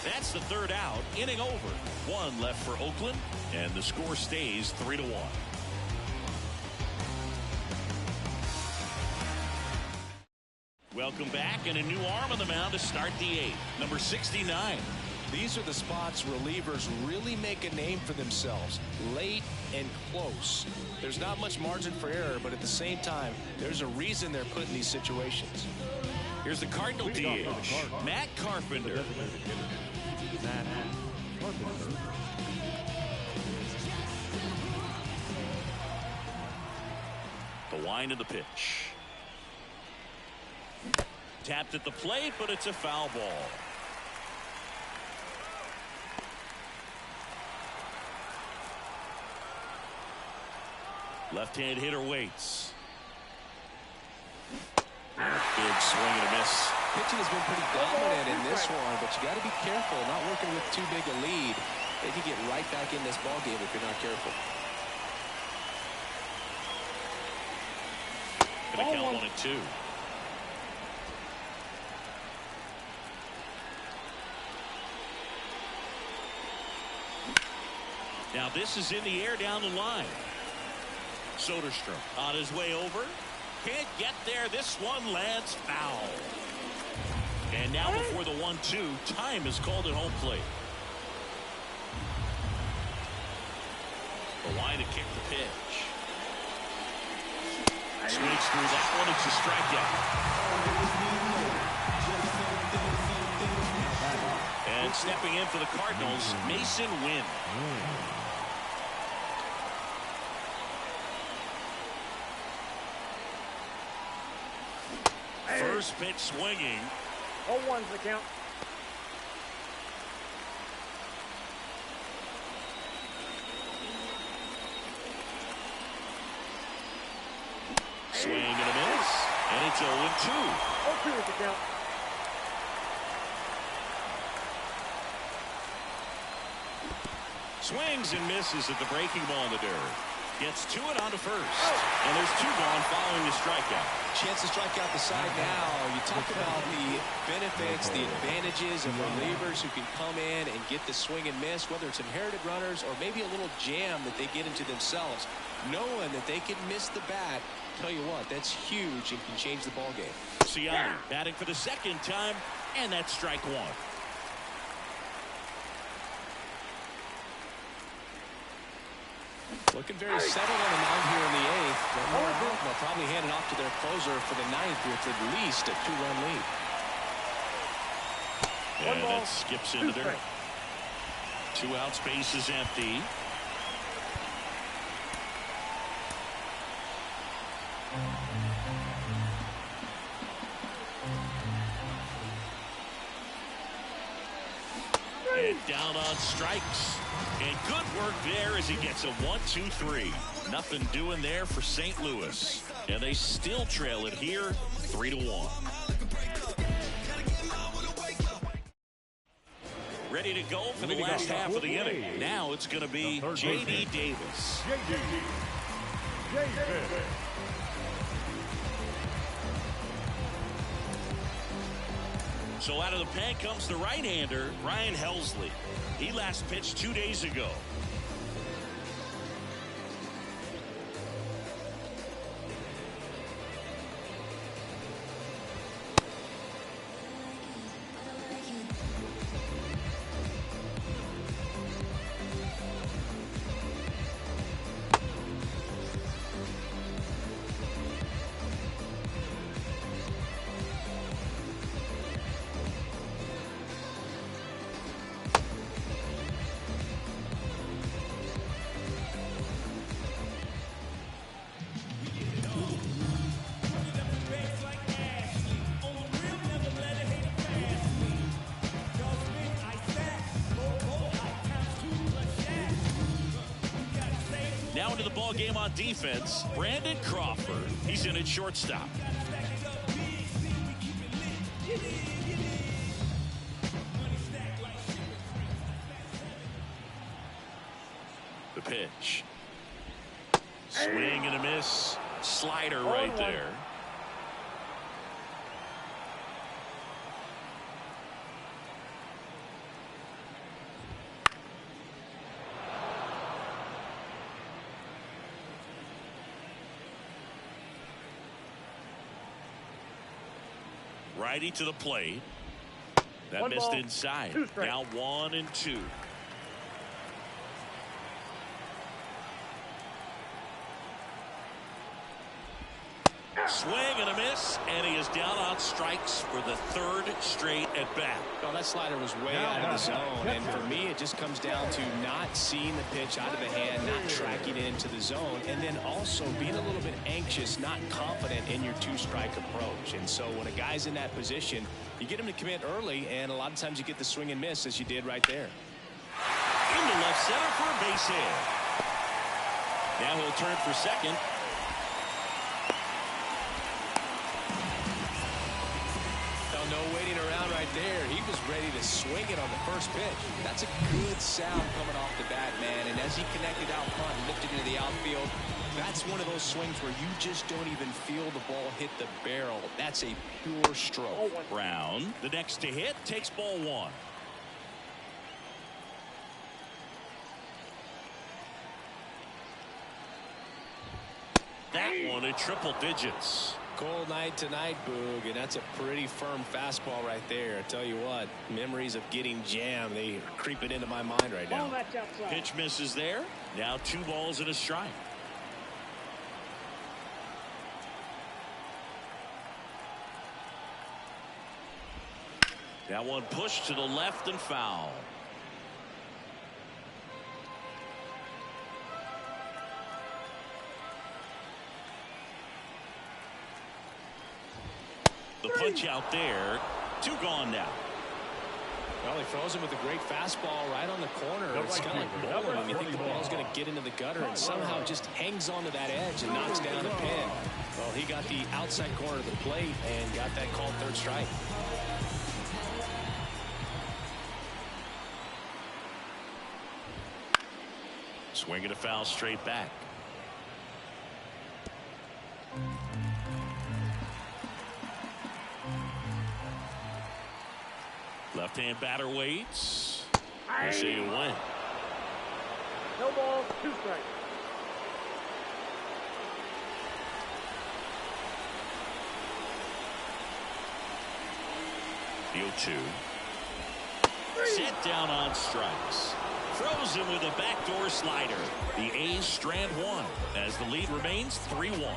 That's the third out. Inning over. 1 left for Oakland, and the score stays 3-1. Welcome back, and a new arm on the mound to start the 8th. Number 69. These are the spots relievers really make a name for themselves. Late and close. There's not much margin for error, but at the same time, there's a reason they're put in these situations. Here's the Cardinal DH, Matt Carpenter. Matt Carpenter. The wind of the pitch. Tapped at the plate, but it's a foul ball. Left-hand hitter waits. Big swing and a miss. Pitching has been pretty dominant in this one, but you got to be careful. Not working with too big a lead. They could get right back in this ball game if you're not careful. Gonna count 1-2. Now this is in the air down the line. Soderstrom on his way over. Can't get there. This one lands foul. And now before the 1-2, time is called at home plate. The line to kick the pitch. Swings through that one. It's a strikeout. And stepping in for the Cardinals, Mason Wynn. First pitch swinging. 0-1's the count. Swing and a miss. And it's 0-2. 0-2 is the count. Swings and misses at the breaking ball in the dirt. Gets to it onto first. And there's 2 gone following the strikeout. Chance to strike out the side now. You talk about the benefits, the advantages of relievers who can come in and get the swing and miss, whether it's inherited runners or maybe a little jam that they get into themselves. Knowing that they can miss the bat, tell you what, that's huge and can change the ball game. Ciani batting for the second time, and that's strike 1. Looking very settled on the mound here in the 8th. They'll probably hand it off to their closer for the 9th with at least a 2-run lead. And that skips into dirt. 2 outs, base is empty. And down on strikes. And good work there as he gets a 1-2-3. Nothing doing there for St. Louis. And they still trail it here 3-1. Ready to go for the last half of the inning. Now it's going to be J.D. Davis. So out of the pen comes the right-hander, Ryan Helsley. He last pitched 2 days ago. into the ball game on defense. Brandon Crawford. He's in at shortstop. The pitch. Swing and a miss. Slider right there. Righty to the plate. That One missed ball, inside. 2 strikes. Now 1-2. Swing and a miss, and he is down on strikes for the 3rd straight at bat. Well, that slider was way out of the zone, and for me, it just comes down to not seeing the pitch out of the hand, not tracking it into the zone, and then also being a little bit anxious, not confident in your 2-strike approach. And so when a guy's in that position, you get him to commit early, and a lot of times you get the swing and miss, as you did right there. Into left center for a base hit. Now he'll turn for second. No waiting around right there. He was ready to swing it on the first pitch. That's a good sound coming off the bat, man. And as he connected out front and lifted into the outfield, that's one of those swings where you just don't even feel the ball hit the barrel. That's a pure stroke. Brown, the next to hit, takes ball 1. That one in triple digits. Cold night tonight, Boog, and that's a pretty firm fastball right there. I tell you what, memories of getting jammed, they are creeping into my mind right now. That's outside. Pitch misses there. Now 2 balls and a strike. That one pushed to the left and foul. The punch out there. 2 gone now. Well, he throws him with a great fastball right on the corner. It's kind of like bowling when you think the ball's going to get into the gutter, and somehow it just hangs onto that edge and knocks down a pin. Well, he got the outside corner of the plate and got that called 3rd strike. Swinging a foul straight back. Left-hand batter waits. They say you win. No balls, 2 strikes. The 0-2. Set down on strikes. Throws him with a backdoor slider. The A's strand 1 as the lead remains 3-1.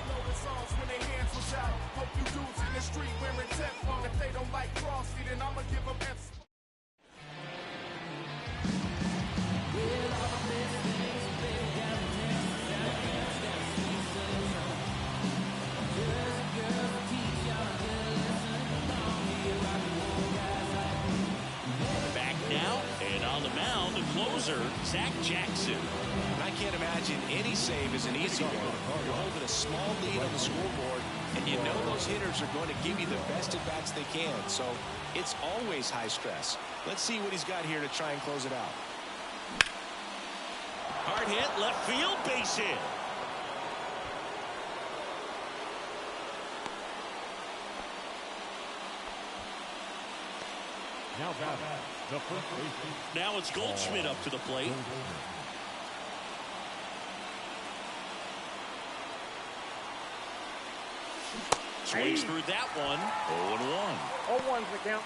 Back now, and on the mound, the closer, Zach Jackson. I can't imagine any save is an easy one. You're holding a small lead on the scoreboard, and you know those hitters are going to give you the best at-bats they can. So it's always high stress. Let's see what he's got here to try and close it out. Hard hit, left field, base hit. Now batting, the first baseman. Now it's Goldschmidt up to the plate. Swings through that one. 0-1. 0-1's the count.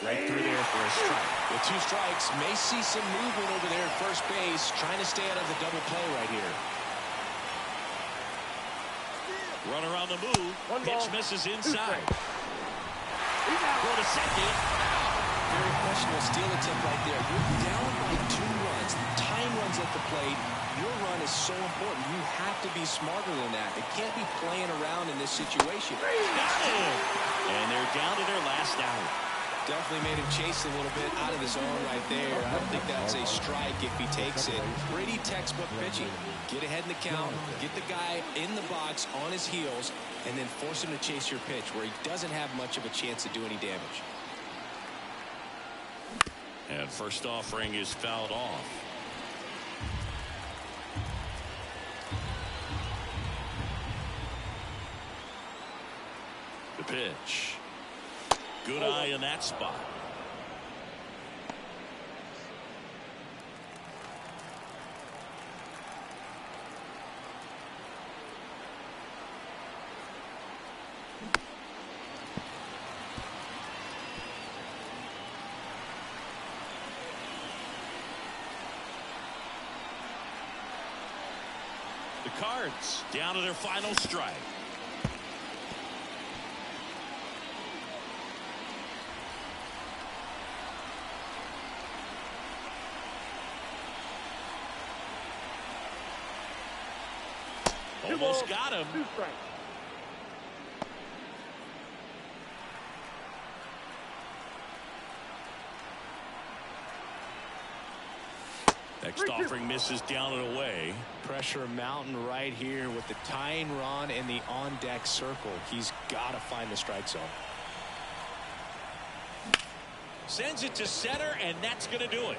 Right through there for a strike. With 2 strikes, may see some movement over there at first base, trying to stay out of the double play right here. Runner on the move. Pitch misses inside. Go to second. Very questionable steal attempt right there. You're down by 2 runs. Time runs at the plate. Your run is so important. You have to be smarter than that. It can't be playing around in this situation. Got it. And they're down to their last out. Definitely made him chase a little bit out of the zone right there. I don't think that's a strike if he takes it. Pretty textbook pitching. Get ahead in the count, get the guy in the box on his heels, and then force him to chase your pitch where he doesn't have much of a chance to do any damage. And first offering is fouled off. The pitch. Good eye in that spot. The Cards down to their final strike. Almost got him. 2 strikes. Next offering misses down and away. Pressure mountain right here with the tying run in the on-deck circle. He's got to find the strike zone. Sends it to center, and that's going to do it.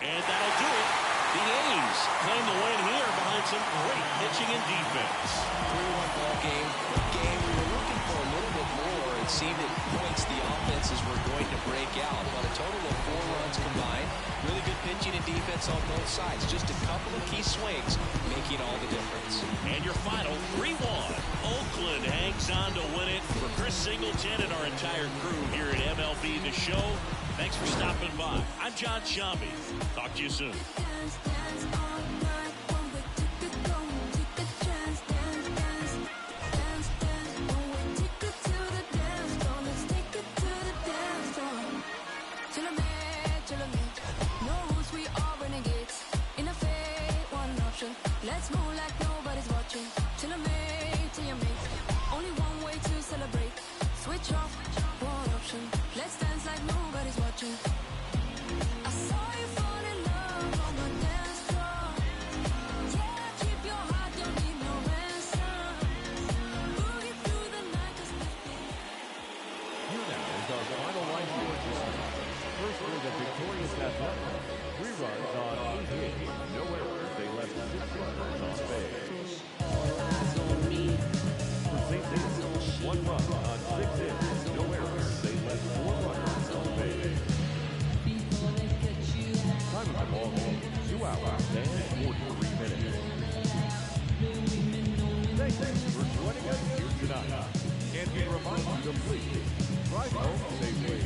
And that'll do it. The A's claim the win here behind some great pitching and defense. 3-1 ball game. A game we were looking for a little bit more. It seemed at points the offenses were going to break out. But a total of 4 runs combined. Really good pitching and defense on both sides. Just a couple of key swings making all the difference. And your final 3-1. Oakland hangs on to win it. For Chris Singleton and our entire crew here at MLB The Show, thanks for stopping by. I'm John Shambi. Talk to you soon. Let's move like nobody's watching. Till I make, till you make. Only one way to celebrate. Switch off, one option. Let's dance like nobody's watching. I saw you fall in love on the dance floor. Yeah, keep your heart, don't need no ransom. Boogie through the night, just Here now is our final line score. First for the victorious Athletics. 3 runs on 8 hits. No errors. They left 6 runners on base. For St. Louis, 1 run on 6 hits. No errors. They left 4 runners on base. Time of the ball game, 2 hours and 43 minutes. Thanks for joining us here tonight. And we remind you to please drive home safely.